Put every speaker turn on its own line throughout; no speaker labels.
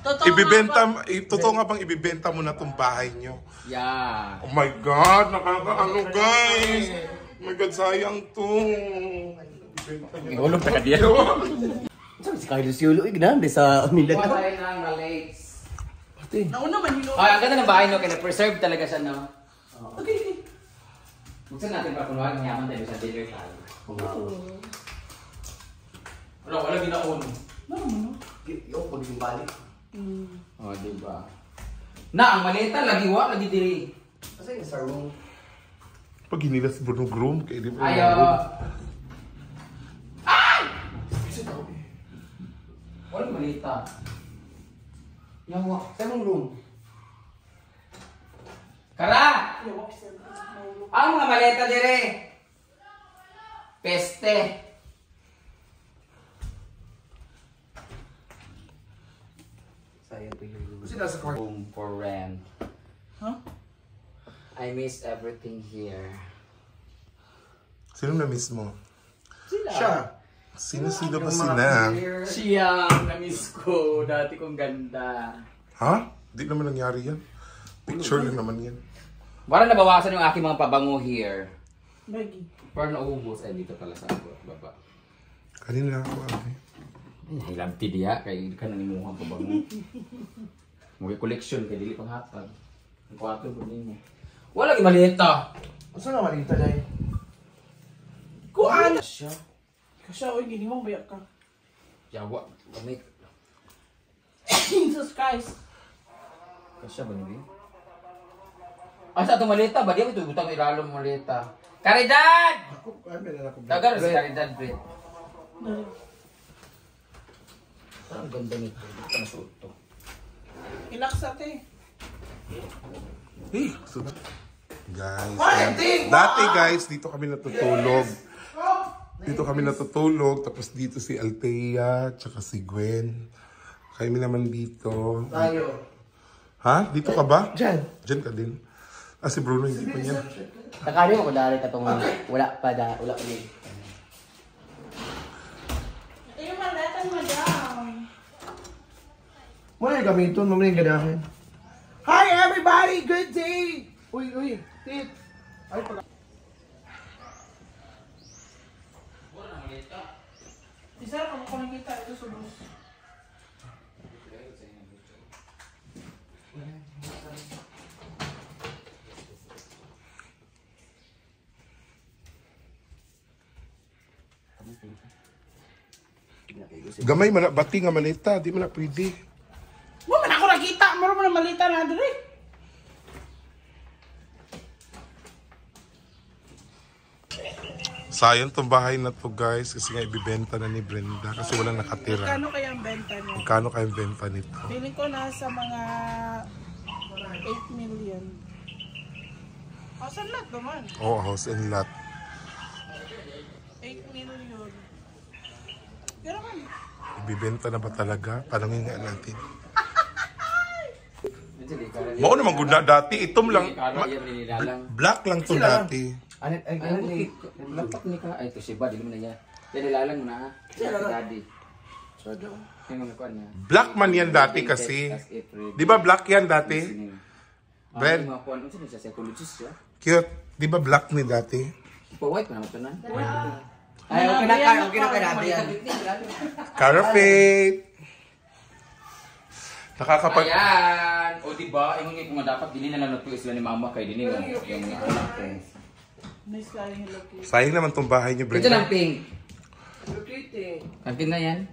Totoo nga bang ibibenta mo na tong bahay nyo?
Yeah.
Oh my God, nakakaano guys. Oh my God, sayang to.
Ngulong ka diyan.
Sabi si Carlos Yulo, ignande sa Mindanao.
Bahay ng Malays.
Nauna man hilo.
Ay, ang ganda ng bahay no, kaya preserve talaga siya no.
Okay.
Buksan natin para kunuhan ng yaman tayo sa dinner tayo. Wala ginaon.
Yung pagiging balik.
Oh, diba? Na, ang maleta, lagi diri.
Kasi yung sa room.
Pag hinilas Bruno Groom, kaya di ba?
Ay! Walang maleta. Yawa, saan mong room? Kara! Ang mga maleta dire. Peste.
Sayang to yung room.
Kasi nasa kwarto.
Room for rent.
Huh?
I miss everything here.
Sino na-miss mo?
Sila.
Siya.
Sino ba sila?
Siya, na-miss ko. Dati kong ganda.
Ha? Di naman nangyari yan. Picture lang naman yan.
Parang nabawasan yung aking mga pabango here.
Baggy.
Parang naubos. Ay, dito pala sa baba.
Kanina ako
Hilabti diya. Kaya ka nanimuhang pabango. Mga collection. Kaya dili pang hatag. Ang kwarto ko mo. Wala yung malita.
Saan na malita dahil?
Kuan!
Siya.
Kasi oy, gini mo bayak ka.
Yawa. Kami.
Jesus Christ.
Kasya ba nabi? Asa itong malita ba? Di ako ito butang ilalong malita. Caridad!
Ako, ay, may nalako.
Tagar si Caridad, Brit.
Dali.
Parang ganda nito. Hindi ka nasuot to.
Ilaksa te.
Hey, guys, dati guys, dito kami natutulog. Tapos dito si Althea, tsaka si Gwen. Kami naman dito.
Tayo.
Ha? Dito ka ba?
Diyan.
Diyan ka din. Ah, si Bruno hindi pa niya.
Takali mo ko dahil katong wala pa din.
Ito yung maleta madam.
Muna yung gamiton, mamaya yung ganahin. Hi everybody! Good day! Uy, tit! Ay, pala.
Isa kung ko nakita ito sa bus.
Gamay man bati nga malita, di man na pwede.
Mo man ako nakita, mo na malita na diri.
Sayang tong bahay na to guys kasi nga ibibenta na ni Brenda kasi walang nakatira.
Magkano kaya ang benta niya?
Magkano kayang benta nito?
Feeling ko nasa mga 8 million. Sa lahat naman.
Oo, house and lot.
8 million. Pero man.
Ibibenta na ba talaga? Tanungin nga natin. Mao naman gud na dati, itom lang. Black lang to dati.
Ano ni?
Lapak ni ka. Ay, ito si Bad. Dili mo na niya. Yan, nilalang mo na ha. Daddy. Yung mga kuhan niya.
Black man yan dati kasi. Di ba black yan dati?
Ben? Yung mga kuhan. Ano siya? Psychologist siya?
Cute. Di ba black ni dati?
Pa-white pa naman ito na.
Ay, okay na ka natin yan.
Carafate. Nakakapag...
Ayan! O diba, yung kung dapat dili na nalutuin sila ni mama kay dili yung anak ko.
Nice lang yung look.
Sayang naman tong bahay niyo,
Ito
Brenda.
lang pink. Akin na yan.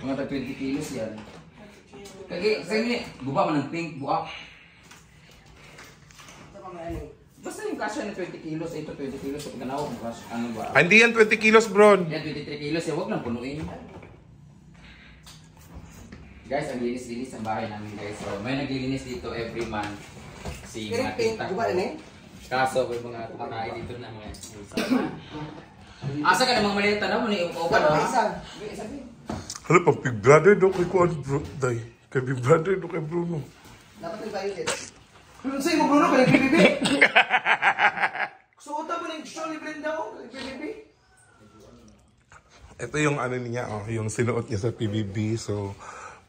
Mga tag 20 kilos yan. Kaya sa inyo, guba man ng pink, buak. Basta yung kasya na 20 kilos, ito 20 kilos. Pag ganawa kung kasya, ano ba?
Hindi yan 20 kilos, bro.
Yan, 23 kilos, yan. Huwag lang punuin. Guys, ang linis-linis ang bahay namin, guys. So, may naglilinis dito every month. Si mga tita ko. Kaso, may mga kumakain dito na mga asa ka namang malita na mo ni Opa, no?
Hala, pang Big Brother daw kay Kuan, bro. Day. Kay Big Brother daw kay Bruno.
Dapat yung tayo ulit. Kung sa'yo mo, Bruno, kay PBB? Suota mo na yung show ni Brenda ko, kay PBB?
Ito yung ano niya, oh, yung sinuot niya sa PBB. So,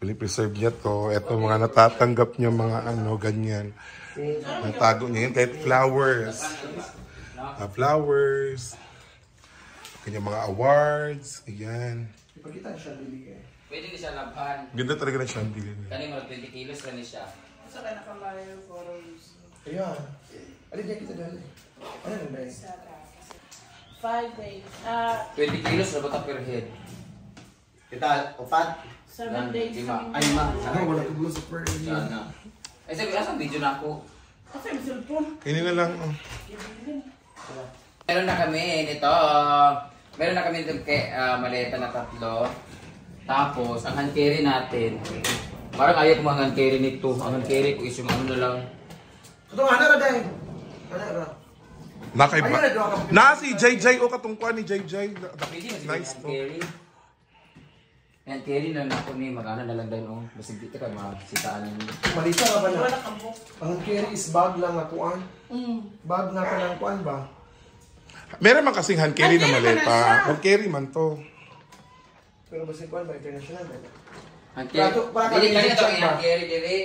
Pinipreserve niya to. Ito mga natatanggap niya mga ano, ganyan. Natago niya yun. Kahit flowers. Flowers. Kanyang mga awards. Ayan.
Ipagkita siya, bili eh.
Pwede ni siya labhan.
Ganda talaga ng chandelier niya.
Kani mga 20 kilos na ni siya.
Sa kaya nakalayo photos.
Ayan. Alin niya kita dali. Ano na ba yun?
5 days.
20 kilos na bata per head.
Kita, upat.
7 days.
Lima.
Ay, ma.
Ano, wala ko gulo sa per.
Sana. Ay, sabi, asan video na ako?
Kasi may cellphone.
Ini na lang. Oh.
Meron na kami nito. Meron na kami dito kay maleta na 3. Tapos, ang hand carry natin, parang ayaw ko mga hand carry nito. Ang hand carry ko is yung ano na lang.
Ito, ano na dahil? Ano na?
Nakaiba. Na si JJ o katungkuan ni JJ.
Pwede na
Nice
hand
to.
carry. Hand carry na lang ako ni magana na lang dahil oh. Basig dito ka makasitaan niyo.
Malita ka ba na?
Wala kang book.
Ang carry is bag lang na kuan. Bag na ka ng kuan ba?
Meron man kasing hand carry na
Hand carry
maleta.
man na siya.
Hand carry man to.
Pero basta kuan ba? International ba?
Hand carry.
Para
Dili
kami
kanina to
check
ang
ba?
hand carry dili.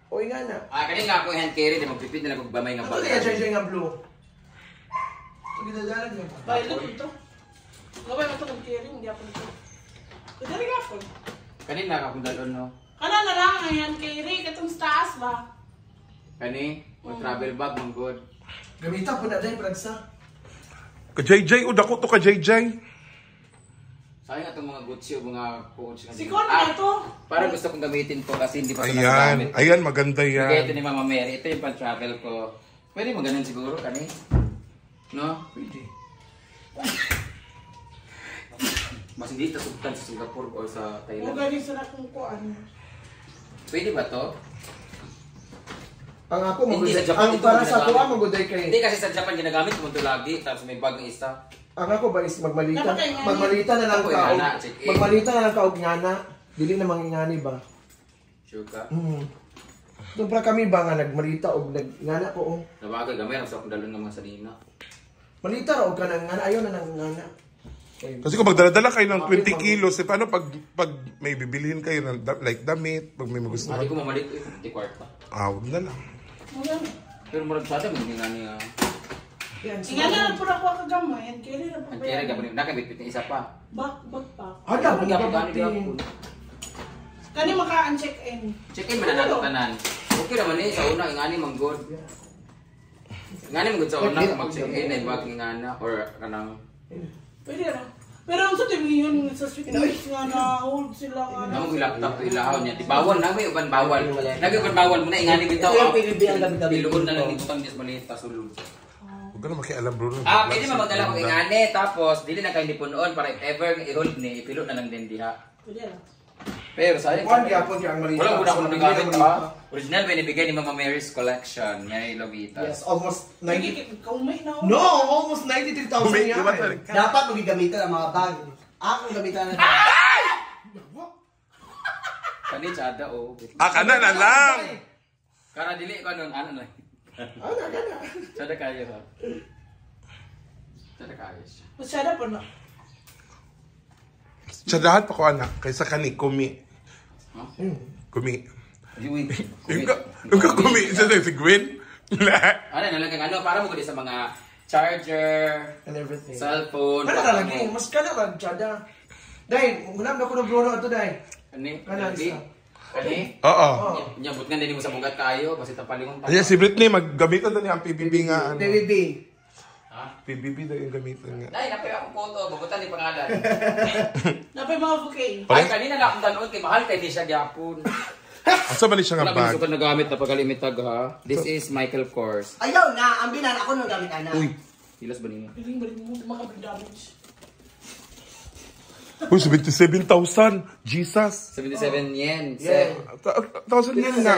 Uy nga na.
Kanina ako yung hand carry di magpipit na lang kog gamay nga
Ito niya, JJ nga blue. Ito ginagalan niya.
Violet ito. Gawin mo ito ng carry, hindi ako nito. Ito rin ako.
Kanina ka kung dalon no.
Kana na lang ang hand carry, katong sa taas ba?
Kani, mo travel bag mong good.
Gamitan po na dahil, Pragsa.
Ka JJ o dako to ka JJ.
Sayang atong mga Gucci o mga coach nga.
Si Con na ito.
Parang gusto kong gamitin to kasi hindi pa ito
Ayan.
nagagamit.
Ayan, maganda
Kaya ito
yan.
ni Mama Mary. Ito yung pan-travel ko. Pwede mo ganun siguro, kani? No? Pwede. Mas hindi ito subtan sa Singapore o sa
O
Thailand.
galing sa nakong kuan.
Pwede ba to?
Ang ako,
Hindi,
maguday.
sa Japan
Ang
ito
para sa
ginagamit.
kuha, maguday kay.
Hindi kasi sa Japan ginagamit mo ito lagi. Tapos may bag ng isa.
Ang ako ba is magmalita.
Napakay nga
Magmalita na lang
Ako,
ka.
ingana, check in.
Magmalita na lang ka og ngana. Dili na mangingani ba?
Sure ka?
Doon para kami ba nga nagmalita og ngana ko. Oh.
Nabagal gamay. Ang sa akong dalon ng mga sanina.
Malita ra og ka ng ngana. Ayaw na ng ngana.
Kasi kung magdala kayo ng 20 kilos, eh, paano pag may bibilihin kayo ng like damit, pag may
Hindi
magustuhan?
ko mamalit eh. Hindi kwarta.
Huwag na lang.
Pero murag sa atin, hindi nga niya.
Yan.
Nga na lang po ako kagamay, hand carry na po
Ang kaya gabon nakabitbit ng isa pa.
Bak pa.
Hala,
Ang
wala
gapon
ba
gani gapon.
Kani makaan-check-in.
Check-in man na nato tanan. Okay naman eh sa una ingani man good. Ingani man good sa una kung mag-check-in ay bag ingana or kanang
Pwede ra. Pero ang sa TV yun sa street nga na hold sila nga.
namo laptop ilahaw niya. Di bawal na may uban bawal. Lagi uban bawal mo na ingani bitaw.
Ito yung PBB ang gabi-gabi.
Biluon na lang ni butang dis malita sulod.
Huwag ka na makialam, Bruno.
Pwede man magdala ko ingani tapos dili na kay lipunon para if ever i-hold ni ipilot na lang din diha.
Pwede ra.
Pero sayang.
Kuan gyapon kay ang malita.
Wala muna
So,
akong nagamit ha. Original ba binibigay ni Mama Mary's collection, Mary Lovitas.
Yes, almost 90.
Nagigit kaumay na.
No, almost 93,000 yan.
Dapat magigamitan ang mga bag. Akong gamitan na.
Kani tsada o.
Kana na lang!
Kara dili ko nun, ano na.
Ano, gana.
Tsada kayo ha. Tsada kayo siya.
Masyada po na.
Tsadahan pa ko, anak. Kaysa kani, kumi. Kumi.
Yung
Yung ka kumi, isa si Gwen.
Ano, nalagay ano, para mo ko sa mga charger,
And everything.
cellphone,
Kana talagi, mas kana lang tsada. Dahil, unam na ko ng Bruno ito dahil.
Kani?
Kana
Kani?
isa.
Kani?
Oo.
Nyabot nga din mo sa bugat kayo, basta tapalingon ta.
Ayan, si Britney, maggamitan na niya ang PBB nga. Ano.
PBB.
Ha?
PBB daw yung gamitan nga.
Dahil napay akong photo, bagutan ni pangalan.
Napay mga bouquet.
Ay, kanina na akong danood kay mahal kay di siya gyapon.
Asa ba ni siya nga
Wala
bag?
gusto ka nagamit na pagkalimitag ha. This is Michael Kors.
Ayaw na, ang binan ako nung gamit ana.
Uy,
Hilas ba niya?
Piling balik mo makabig damage.
uy, 77,000. Jesus.
77 yen.
Yeah.
1,000 yan nga.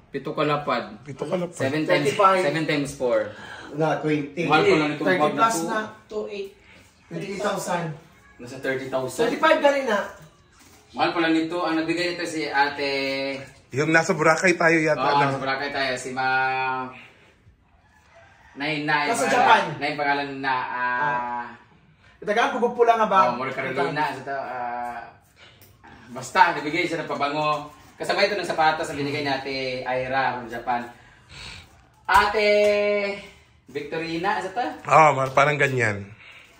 Pito kalapad.
Ito ka lang pa.
7 times
35.
7 times 4.
Na, 20.
Mahal pa lang itong
30
bag na
plus
to.
na.
2,800.
28,000.
Nasa 30,000.
35 ka rin na.
Mahal pa lang nito. Ang nagbigay nito si ate...
Yung nasa Boracay tayo yata.
Oo,
na.
sa Boracay tayo. Si ma... Nay.
Nasa
pangalan-
Japan.
Nay pangalan na...
Itagaan ko pula nga ba?
More Carolina. Sa to, basta, nabigay siya ng pabango. Kasabay ito ng sapatos na binigay natin Ira from Japan. Ate Victorina, isa ta?
Parang ganyan.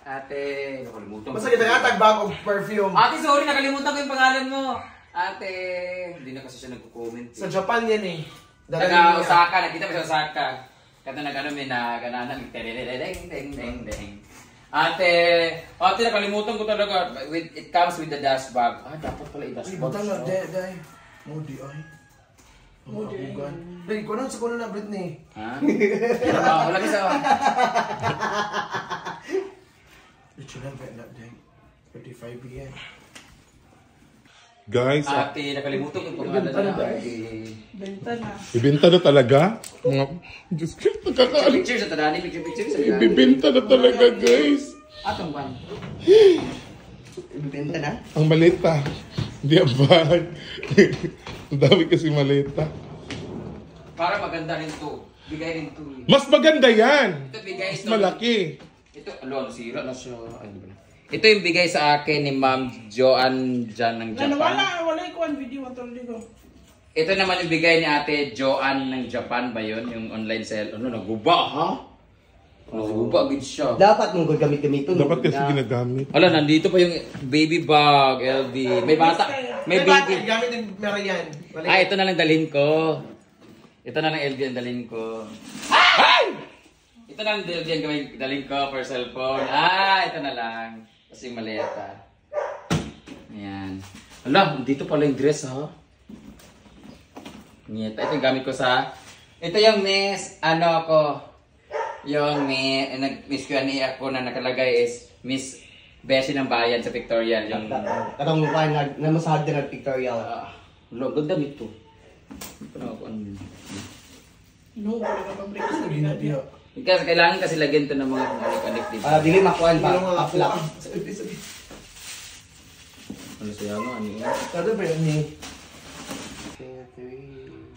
Ate, nakalimutan ko.
Basta kita nga tag-bag of perfume.
Ate, sorry, nakalimutan ko yung pangalan mo. Ate, hindi na kasi siya nagko-comment.
Sa Japan yan eh.
Taga Osaka, nakita mo sa Osaka. Kato nag-ano may nagananan, deng. Ate, nakalimutan ko talaga. It comes with the dash bag. Dapat pala i-dash bag.
Butang na, day. Moody ay. Moody. Day, kunan sa kunan na Britney.
Ha? Wala bisa.
Ito na, day. 35 yan.
Guys,
Ate, nakalimutan ko yung pangalan na.
Benta na.
ibenta na talaga? Mga, Diyos ko, nakakaalit.
Picture sa tadani, picture sa tadani.
Ibibenta na talaga, guys.
Atong ban.
Ibenta na?
Ang maleta. Hindi ang bag. Ang dami kasi maleta.
Para maganda rin to. Bigay rin to.
Mas maganda yan.
Ito bigay
Mas
ito.
malaki.
Ito, nasira na siya. Ay, di ba? Ito yung bigay sa akin ni Ma'am Joanne dyan ng Japan.
Wala ko ang video, matulog ko.
Ito naman yung bigay ni Ate Joanne ng Japan ba yun? Yung online sale. Naguba ha? Naguba agad siya.
Dapat mong gamit-gamitin.
Dapat kasi ginagamit.
Ala, nandito pa yung baby bag, LV. May bata, may baby.
Gamit ng Marian.
Ito na lang dalhin ko. Ito na lang LV ang dalhin ko. Ay! Ito na lang LV ang dalhin ko for cellphone. Ito na lang. Kasi maleta. Ayan. Ala, dito pala yung dress ha. Ito yung gamit ko sa... Ito yung miss, yung Miss Q&A ako na nakalagay is Miss Beshi ng Bayan sa Pictorial. Yung...
Katong mukha na masahag din ng pictorial.
Ganda nito.
No, wala ka pang break.
Hindi na diyo.
Kasi kailangan kasi lagyan to ng mga anik-anik dito.
Dili makuan pa. Paplak.
Sabi.
Ano siya mo? Ano yun?
Kada ba yun ni?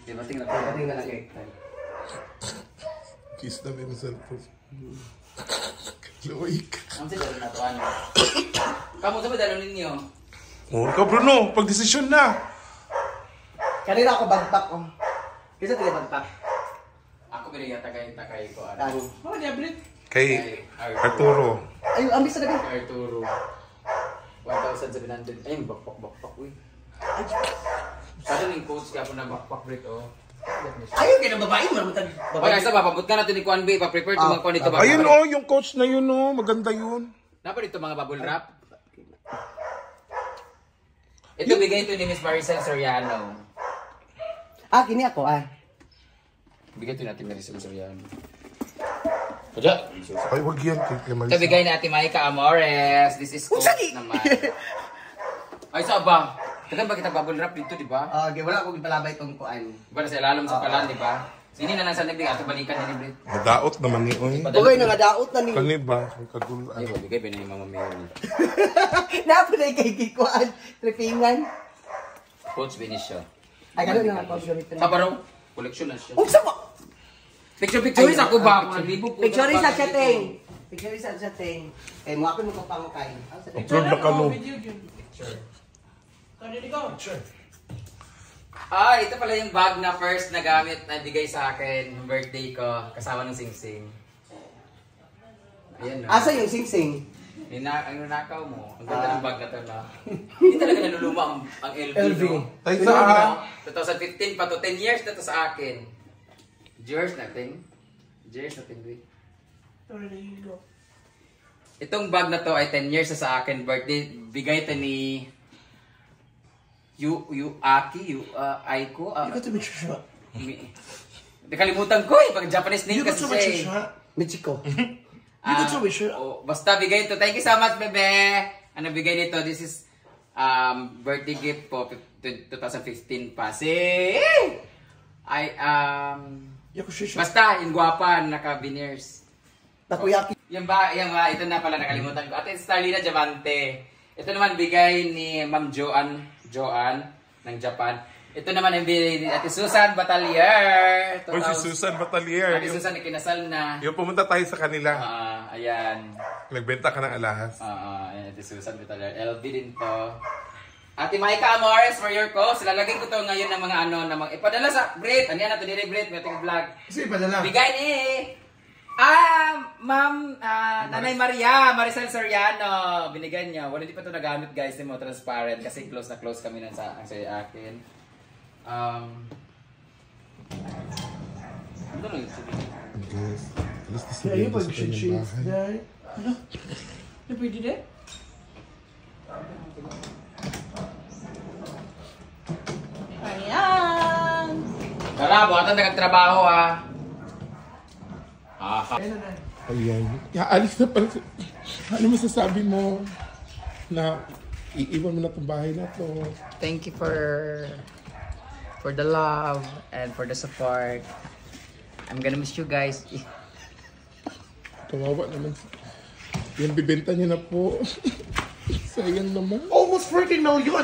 Diba tingnan ko?
Tingnan na kay.
Kiss na may cellphone. Loik.
Ang sila na to ano? Kamu sa ba dalo ninyo?
Ikaw Bruno, pag-desisyon na.
Kanina ako bagpak oh. Kisa tila bagpak.
Ako binigyan takay ko.
Tani.
Oh, diablit.
Kay Arturo.
Ay, ambis na gabi.
Arturo. 1,700. Ay, bakpak. Uy. Sada ning coach kaya po na bakpak break oh.
Ayaw kayo ng babae mo naman tag
Wala isa papabot ka natin ni Kuan B, pa-prepare to mga kuan dito ba.
Ayun yung coach na yun maganda yun.
Napa dito mga bubble wrap. Ito bigay ito ni Miss Maricel Soriano.
Kini ako
Bigay ito natin Maricel Soriano. Kada.
Ay, wag yan. Kay
Ito bigay ni Ate Maika Amores. This is coach naman. Ay, sa ba? Tagan ba kita bubble wrap dito, di ba?
Okay, wala akong ipalabay itong kuan.
Ba na sa ilalim sa kalan, di ba? Sini na lang sa nagdig ato balikan ni Brit.
Madaot naman ni Oy.
Okay na nga daot na ni.
Kani ba? Ang kagulan.
Ay, bigay ba ni Mama Mary?
Napo na kay kikuan. Tripingan.
Coach Benicio.
Ay, gano'n na ako gamitin.
Sa baro, collection na siya.
Unsa mo?
Picture sa ko ba? Kung naglibo po.
Picture sa chatting. Picture sa chatting. Kay mo ako mo kapangkay.
Upload na ka mo.
Video yun. Kanina ko.
Ito pala yung bag na first na gamit na bigay sa akin ng birthday ko. Kasama ng sing-sing. Ayan, no?
Asa yung sing-sing?
Ang nakaw mo. Ang ganda ng bag na to na. Hindi talaga naluluma ang LV.
LV.
No?
Ay, saan?
2015 pa to. 10 years na to sa akin. Years natin. Wait.
Kanina ko.
Itong bag na to ay 10 years na sa akin. Birthday. Bigay ito ni Aiko.
Hindi ko ito siya.
Nakalimutan ko pag Japanese name
Hindi ko
kasi
ito
siya.
siya.
Michiko.
Hindi ko ito siya.
Basta bigay ito. Thank you so much, bebe. Ano bigay nito? This is birthday gift po 2015 pa. Basta yung guwapa naka-veneers.
Takuyaki.
Yung ito na pala nakalimutan ko. Ate Starlina Diamante. Ito naman bigay ni Ma'am Joanne ng Japan. Ito naman ang binigay ni Ate Susan Batalier.
Oy, si Susan Batalier.
Ate Susan ikinasal na.
Yung pumunta tayo sa kanila.
Ayan.
Nagbenta ka ng alahas.
Ayan, Ate Susan Batalier. LV din to. Ate Maika Amores for your cause. Lalagay ko to ngayon ng mga ano, ng mga ipadala sa Brit. Ano yan natin dire Brit, may ating vlog.
Kasi padala.
Bigay ni Ma'am Nanay Maricel Soriano. Binigyan niya. Wala di pa to nagamit guys, mo transparent kasi close na close kami nan sa akin. Ano lang ito?
Guys, alas na si
Yeah, you
Brenda
pag
sa kanyang
shades
bahay.
dahil.
Di pwede din? Ayan!
Tara, buhatan na kagtrabaho ha.
Ayun na.
Ayan. Ya, alis na pala. Ano masasabi mo na iiwan mo na itong bahay na to?
Thank you for the love and for the support. I'm gonna miss you guys.
Kawawa naman. Yan, bibenta niya na po. Sayang naman.
Almost 40 million!